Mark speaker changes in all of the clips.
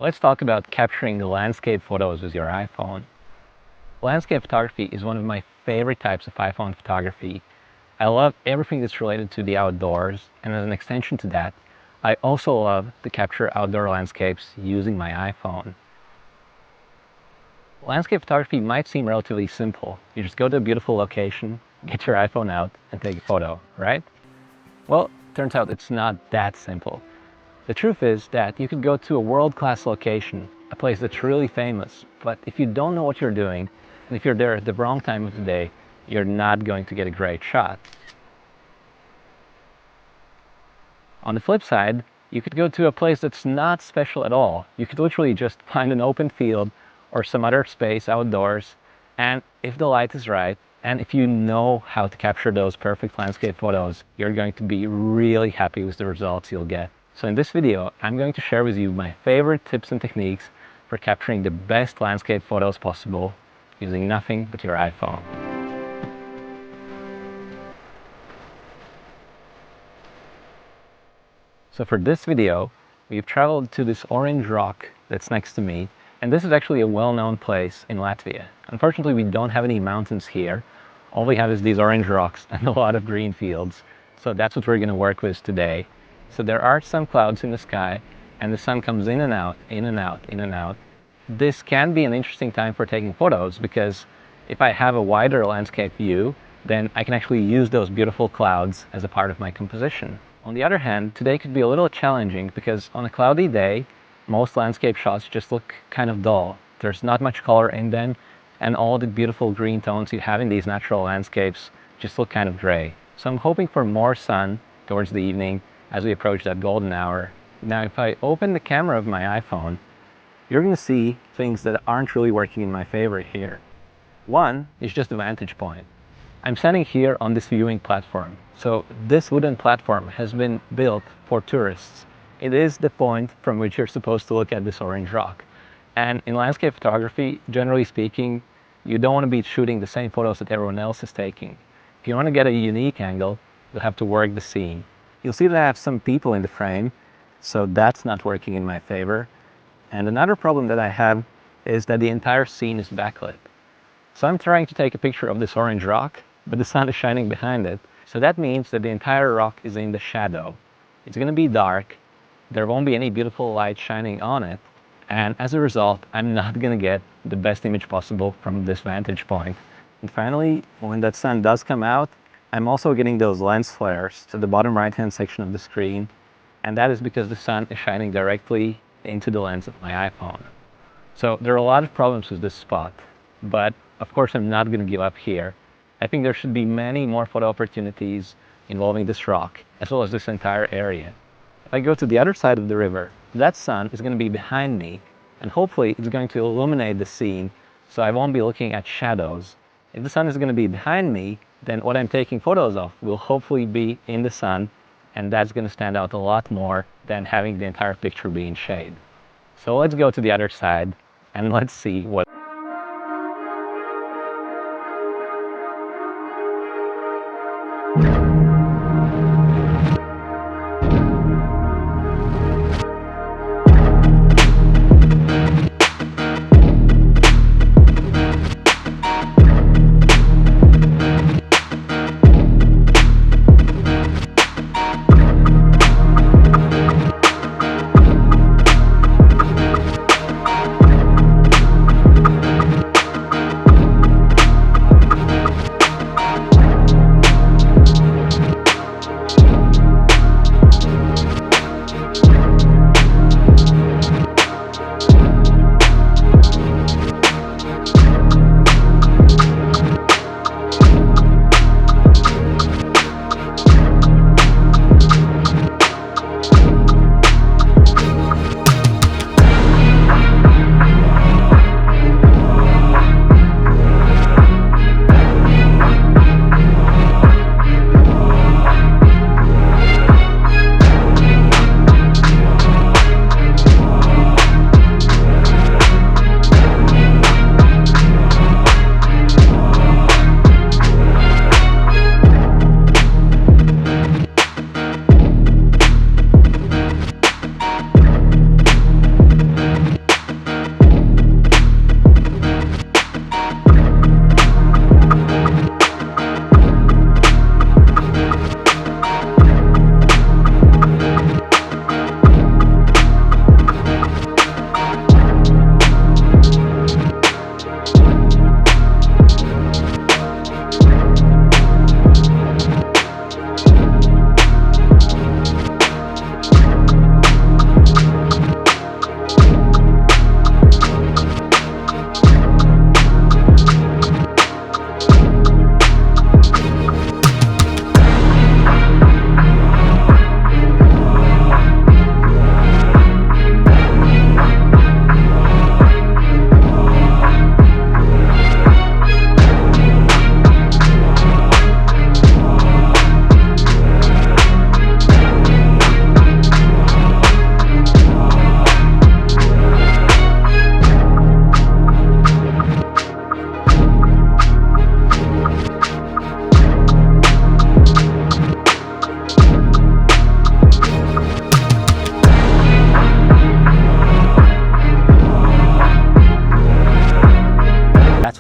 Speaker 1: Let's talk about capturing the landscape photos with your iPhone. Landscape photography is one of my favorite types of iPhone photography. I love everything that's related to the outdoors, and as an extension to that, I also love to capture outdoor landscapes using my iPhone. Landscape photography might seem relatively simple. You just go to a beautiful location, get your iPhone out, and take a photo, right? Well, turns out it's not that simple. The truth is that you could go to a world-class location, a place that's really famous, but if you don't know what you're doing, and if you're there at the wrong time of the day, you're not going to get a great shot. On the flip side, you could go to a place that's not special at all. You could literally just find an open field or some other space outdoors, and if the light is right, and if you know how to capture those perfect landscape photos, you're going to be really happy with the results you'll get. So in this video, I'm going to share with you my favorite tips and techniques for capturing the best landscape photos possible using nothing but your iPhone. So for this video, we've traveled to this orange rock that's next to me, and this is actually a well-known place in Latvia. Unfortunately, we don't have any mountains here. All we have is these orange rocks and a lot of green fields. So that's what we're going to work with today. So there are some clouds in the sky, and the sun comes in and out, in and out, in and out. This can be an interesting time for taking photos because if I have a wider landscape view, then I can actually use those beautiful clouds as a part of my composition. On the other hand, today could be a little challenging because on a cloudy day, most landscape shots just look kind of dull. There's not much color in them, and all the beautiful green tones you have in these natural landscapes just look kind of gray. So I'm hoping for more sun towards the evening as we approach that golden hour. Now, if I open the camera of my iPhone, you're going to see things that aren't really working in my favor here. One is just the vantage point. I'm standing here on this viewing platform. So this wooden platform has been built for tourists. It is the point from which you're supposed to look at this orange rock. And in landscape photography, generally speaking, you don't want to be shooting the same photos that everyone else is taking. If you want to get a unique angle, you'll have to work the scene. You'll see that I have some people in the frame, so that's not working in my favor. And another problem that I have is that the entire scene is backlit. So I'm trying to take a picture of this orange rock, but the sun is shining behind it. So that means that the entire rock is in the shadow. It's going to be dark, there won't be any beautiful light shining on it, and as a result, I'm not going to get the best image possible from this vantage point. And finally, when that sun does come out, I'm also getting those lens flares to the bottom right-hand section of the screen, and that is because the sun is shining directly into the lens of my iPhone. So there are a lot of problems with this spot, but of course I'm not going to give up here. I think there should be many more photo opportunities involving this rock, as well as this entire area. If I go to the other side of the river, that sun is going to be behind me, and hopefully it's going to illuminate the scene, so I won't be looking at shadows. If the sun is going to be behind me, then what I'm taking photos of will hopefully be in the sun, and that's going to stand out a lot more than having the entire picture be in shade. So let's go to the other side, and let's see what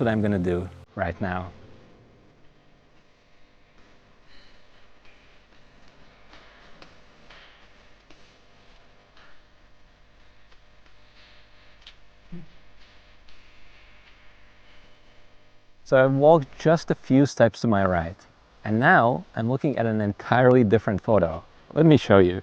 Speaker 1: what I'm gonna do right now. So I've walked just a few steps to my right, and now I'm looking at an entirely different photo. Let me show you.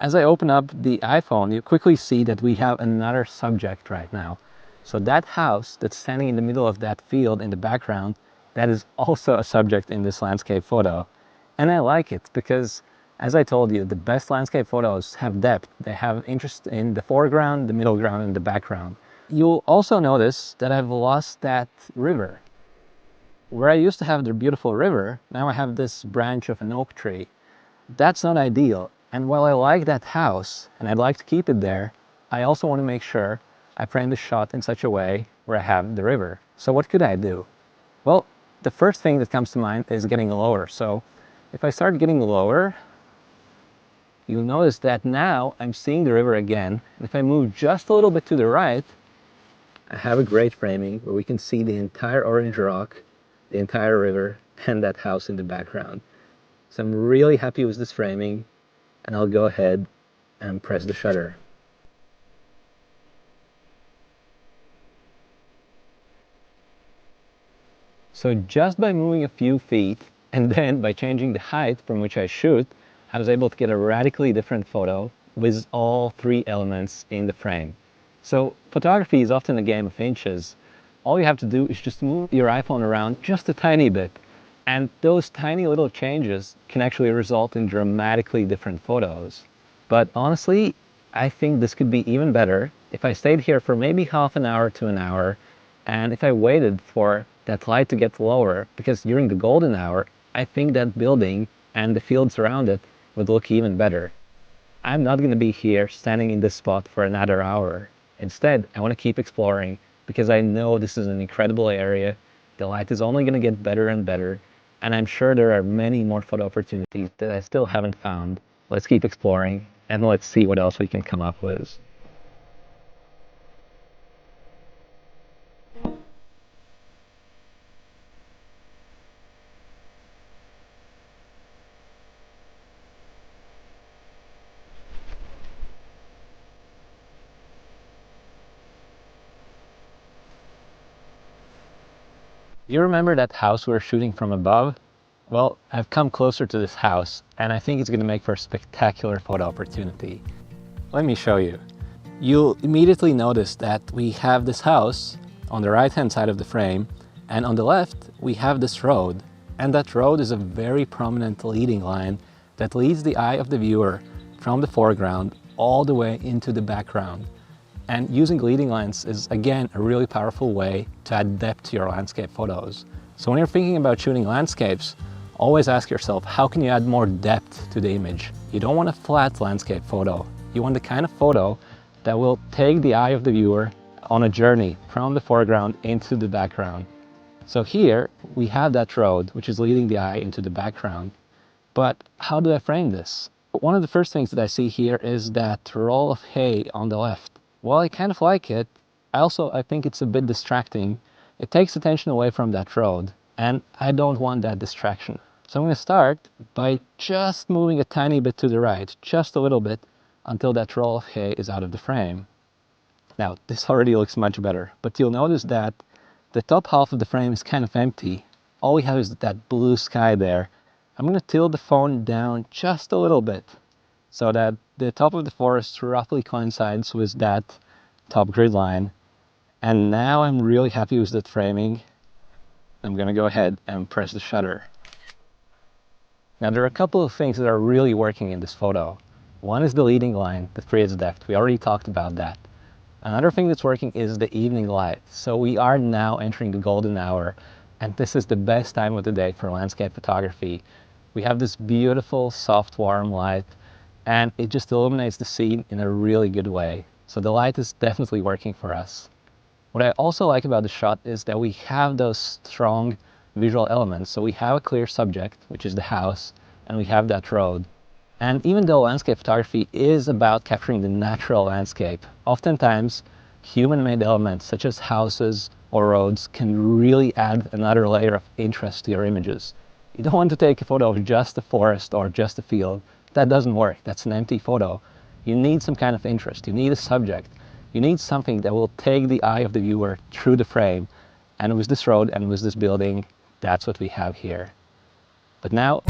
Speaker 1: As I open up the iPhone, you quickly see that we have another subject right now. So that house that's standing in the middle of that field in the background, that is also a subject in this landscape photo. And I like it because, as I told you, the best landscape photos have depth. They have interest in the foreground, the middle ground, and the background. You'll also notice that I've lost that river. Where I used to have the beautiful river, now I have this branch of an oak tree. That's not ideal. And while I like that house, and I'd like to keep it there, I also want to make sure I frame the shot in such a way where I have the river. So what could I do? Well, the first thing that comes to mind is getting lower. So if I start getting lower, you'll notice that now I'm seeing the river again. And if I move just a little bit to the right, I have a great framing where we can see the entire orange rock, the entire river, and that house in the background. So I'm really happy with this framing, and I'll go ahead and press the shutter. So just by moving a few feet, and then by changing the height from which I shoot, I was able to get a radically different photo with all three elements in the frame. So photography is often a game of inches. All you have to do is just move your iPhone around just a tiny bit, and those tiny little changes can actually result in dramatically different photos. But honestly, I think this could be even better if I stayed here for maybe half an hour to an hour, and if I waited for that light to get lower, because during the golden hour, I think that building and the fields around it would look even better. I'm not going to be here standing in this spot for another hour. Instead, I want to keep exploring because I know this is an incredible area. The light is only going to get better and better, and I'm sure there are many more photo opportunities that I still haven't found. Let's keep exploring and let's see what else we can come up with. You remember that house we were shooting from above? Well, I've come closer to this house, and I think it's going to make for a spectacular photo opportunity. Let me show you. You'll immediately notice that we have this house on the right-hand side of the frame, and on the left, we have this road. And that road is a very prominent leading line that leads the eye of the viewer from the foreground all the way into the background. And using leading lines is, again, a really powerful way to add depth to your landscape photos. So when you're thinking about shooting landscapes, always ask yourself, how can you add more depth to the image? You don't want a flat landscape photo. You want the kind of photo that will take the eye of the viewer on a journey from the foreground into the background. So here we have that road, which is leading the eye into the background. But how do I frame this? One of the first things that I see here is that roll of hay on the left. While I kind of like it, I think it's a bit distracting. It takes attention away from that road, and I don't want that distraction. So I'm going to start by just moving a tiny bit to the right, just a little bit, until that roll of hay is out of the frame. Now, this already looks much better, but you'll notice that the top half of the frame is kind of empty. All we have is that blue sky there. I'm going to tilt the phone down just a little bit so that the top of the forest roughly coincides with that top grid line. And now I'm really happy with that framing. I'm going to go ahead and press the shutter. Now there are a couple of things that are really working in this photo. One is the leading line that creates depth. We already talked about that. Another thing that's working is the evening light. So we are now entering the golden hour, and this is the best time of the day for landscape photography. We have this beautiful, soft, warm light, and it just illuminates the scene in a really good way. So the light is definitely working for us. What I also like about the shot is that we have those strong visual elements. So we have a clear subject, which is the house, and we have that road. And even though landscape photography is about capturing the natural landscape, oftentimes human-made elements such as houses or roads can really add another layer of interest to your images. You don't want to take a photo of just the forest or just the field. That doesn't work. That's an empty photo. You need some kind of interest. You need a subject. You need something that will take the eye of the viewer through the frame. And with this road and with this building, that's what we have here. But now,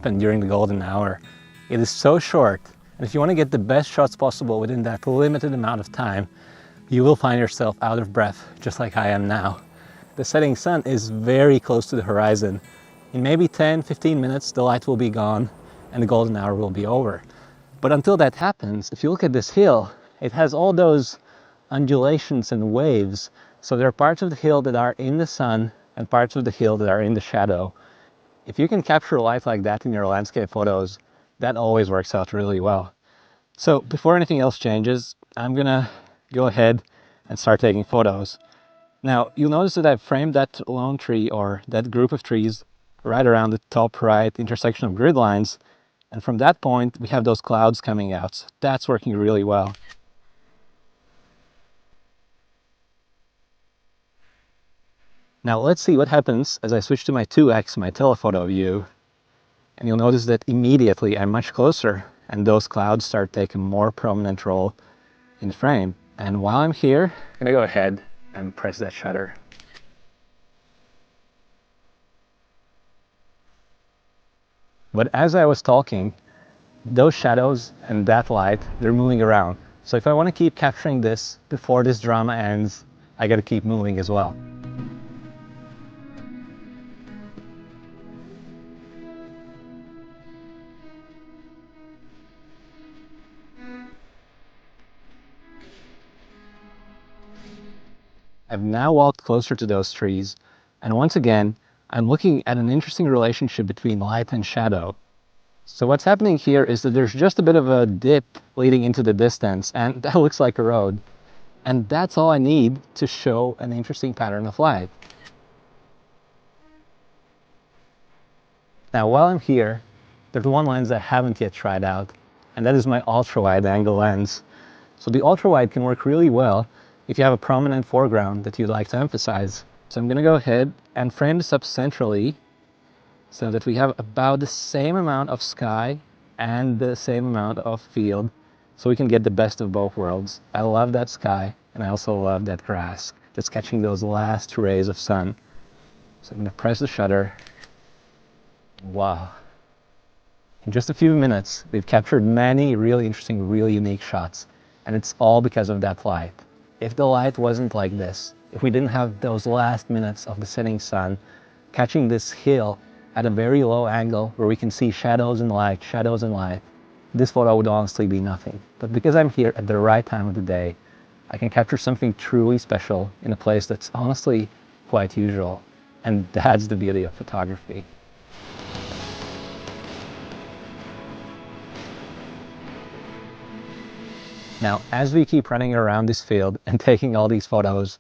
Speaker 1: happened during the golden hour. It is so short, and if you want to get the best shots possible within that limited amount of time, you will find yourself out of breath, just like I am now. The setting sun is very close to the horizon. In maybe 10-15 minutes, the light will be gone and the golden hour will be over. But until that happens, if you look at this hill, it has all those undulations and waves. So there are parts of the hill that are in the sun and parts of the hill that are in the shadow. If you can capture light like that in your landscape photos, that always works out really well. So before anything else changes, I'm gonna go ahead and start taking photos. Now, you'll notice that I've framed that lone tree or that group of trees right around the top right intersection of grid lines. And from that point, we have those clouds coming out. So that's working really well. Now let's see what happens as I switch to my 2x, my telephoto view. And you'll notice that immediately I'm much closer and those clouds start taking a more prominent role in the frame. And while I'm here, I'm gonna go ahead and press that shutter. But as I was talking, those shadows and that light, they're moving around. So if I want to keep capturing this before this drama ends, I gotta keep moving as well. I've now walked closer to those trees, and once again, I'm looking at an interesting relationship between light and shadow. So what's happening here is that there's just a bit of a dip leading into the distance, and that looks like a road. And that's all I need to show an interesting pattern of light. Now, while I'm here, there's one lens I haven't yet tried out, and that is my ultra-wide angle lens. So the ultra-wide can work really well if you have a prominent foreground that you'd like to emphasize. So I'm gonna go ahead and frame this up centrally so that we have about the same amount of sky and the same amount of field, so we can get the best of both worlds. I love that sky, and I also love that grass that's catching those last rays of sun. So I'm gonna press the shutter. Wow. In just a few minutes, we've captured many really interesting, really unique shots, and it's all because of that light. If the light wasn't like this, if we didn't have those last minutes of the setting sun, catching this hill at a very low angle where we can see shadows and light, this photo would honestly be nothing. But because I'm here at the right time of the day, I can capture something truly special in a place that's honestly quite usual. And that's the beauty of photography. Now, as we keep running around this field and taking all these photos,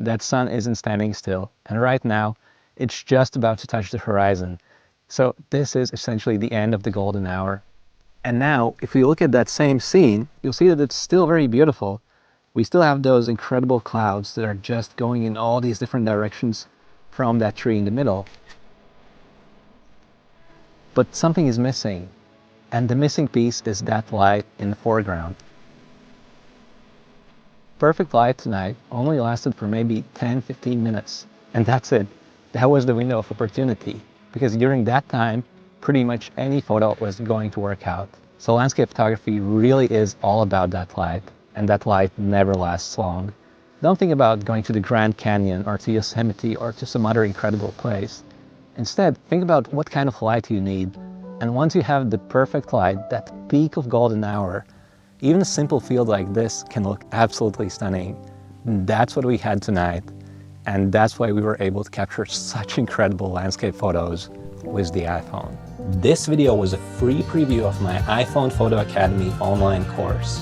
Speaker 1: that sun isn't standing still. And right now, it's just about to touch the horizon. So this is essentially the end of the golden hour. And now, if we look at that same scene, you'll see that it's still very beautiful. We still have those incredible clouds that are just going in all these different directions from that tree in the middle. But something is missing, and the missing piece is that light in the foreground. Perfect light tonight only lasted for maybe 10-15 minutes, and that's it. That was the window of opportunity, because during that time, pretty much any photo was going to work out. So landscape photography really is all about that light, and that light never lasts long. Don't think about going to the Grand Canyon or to Yosemite or to some other incredible place. Instead, think about what kind of light you need. And once you have the perfect light, that peak of golden hour, even a simple field like this can look absolutely stunning. That's what we had tonight. And that's why we were able to capture such incredible landscape photos with the iPhone. This video was a free preview of my iPhone Photo Academy online course.